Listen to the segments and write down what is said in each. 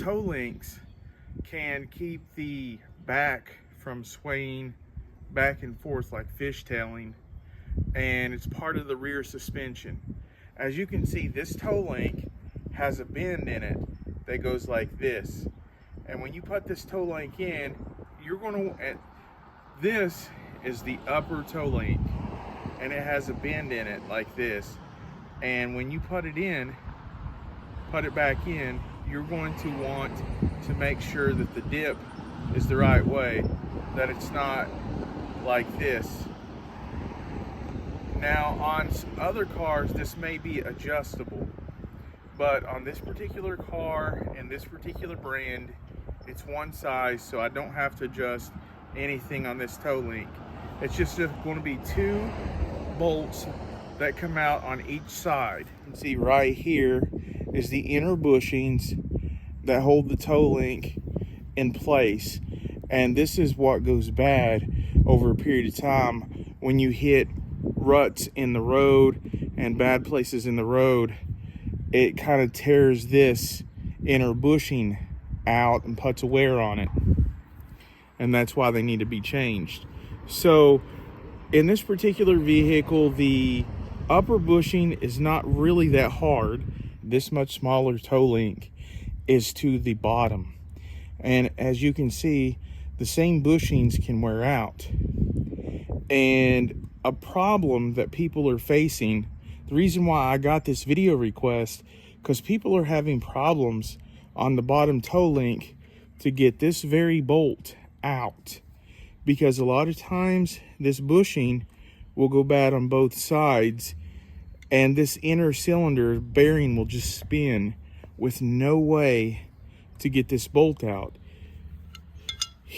toe links can keep the back from swaying back and forth like fishtailing, and it's part of the rear suspension. As you can see, this toe link has a bend in it that goes like this, and when you put this toe link in, you're going to, this is the upper toe link, and it has a bend in it like this, and when you put it in, put it back in, you're going to want to make sure that the dip is the right way, that it's not like this. Now on some other cars this may be adjustable, but on this particular car and this particular brand, it's one size, so I don't have to adjust anything on this toe link. It's just going to be 2 bolts that come out on each side. You can see right here is the inner bushings that hold the toe link in place, and this is what goes bad over a period of time when you hit ruts in the road and bad places in the road. It kind of tears this inner bushing out and puts a wear on it, and that's why they need to be changed. So in this particular vehicle, the upper bushing is not really that hard. This much smaller toe link is to the bottom, and as you can see, the same bushings can wear out. And a problem that people are facing, the reason why I got this video request, because people are having problems on the bottom toe link to get this very bolt out, because a lot of times this bushing will go bad on both sides, and this inner cylinder bearing will just spin with no way to get this bolt out.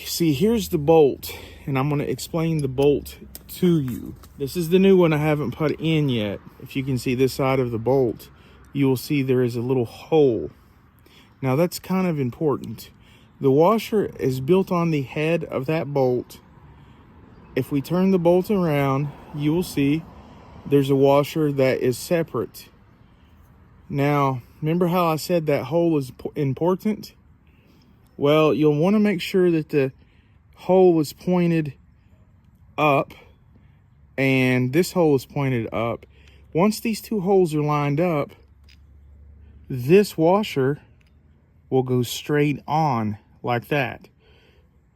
See, here's the bolt, and I'm going to explain the bolt to you. This is the new one I haven't put in yet. If you can see this side of the bolt, you will see there is a little hole. Now that's kind of important. The washer is built on the head of that bolt. If we turn the bolt around, you will see there's a washer that is separate. Now, remember how I said that hole is important? Well, you'll want to make sure that the hole is pointed up and this hole is pointed up. Once these 2 holes are lined up, this washer will go straight on like that.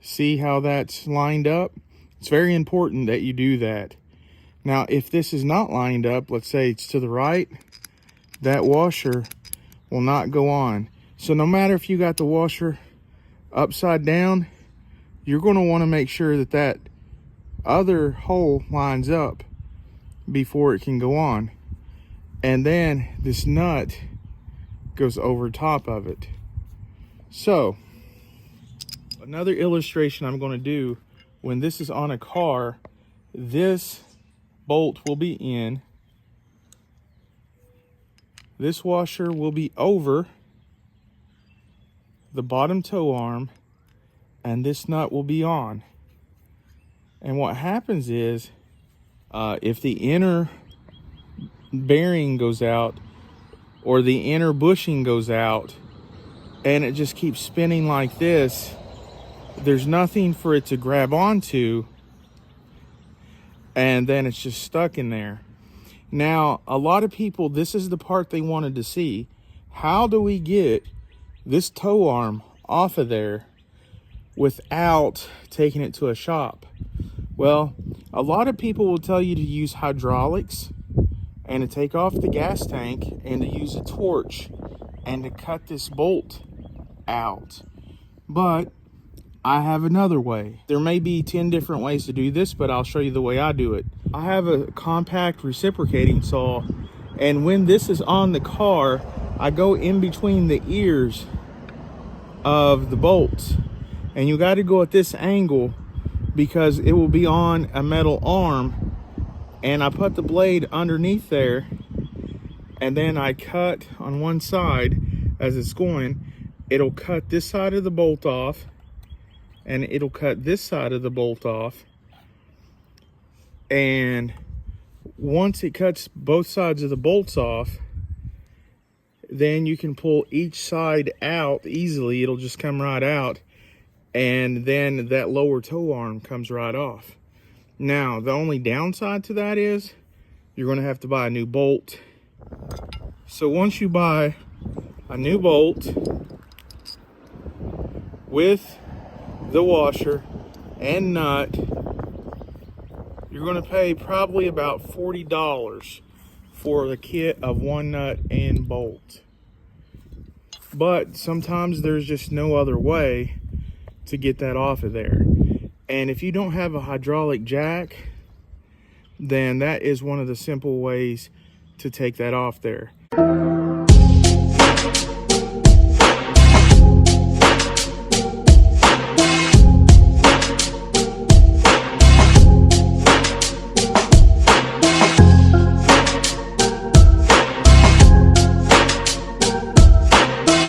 See how that's lined up? It's very important that you do that. Now, if this is not lined up, let's say it's to the right, that washer will not go on. So no matter if you got the washer upside down, you're going to want to make sure that that other hole lines up before it can go on. And then this nut goes over top of it. So another illustration I'm going to do, when this is on a car, this bolt will be in, this washer will be over the bottom toe arm, and this nut will be on. And what happens is, if the inner bearing goes out or the inner bushing goes out and it just keeps spinning like this, there's nothing for it to grab onto, and then it's just stuck in there. Now, a lot of people, this is the part they wanted to see. How do we get this toe arm off of there without taking it to a shop? Well, a lot of people will tell you to use hydraulics and to take off the gas tank and to use a torch and to cut this bolt out. But I have another way. There may be 10 different ways to do this, but I'll show you the way I do it. I have a compact reciprocating saw, and when this is on the car, I go in between the ears of the bolts, and you got to go at this angle because it will be on a metal arm, and I put the blade underneath there, and then I cut on one side as it's going. It'll cut this side of the bolt off, and it'll cut this side of the bolt off. And once it cuts both sides of the bolts off, then you can pull each side out easily. It'll just come right out, and then that lower tow arm comes right off. Now, the only downside to that is you're going to have to buy a new bolt. So once you buy a new bolt with the washer and nut, you're going to pay probably about $40 for the kit of one nut and bolt. But sometimes there's just no other way to get that off of there. And if you don't have a hydraulic jack, then that is one of the simple ways to take that off there.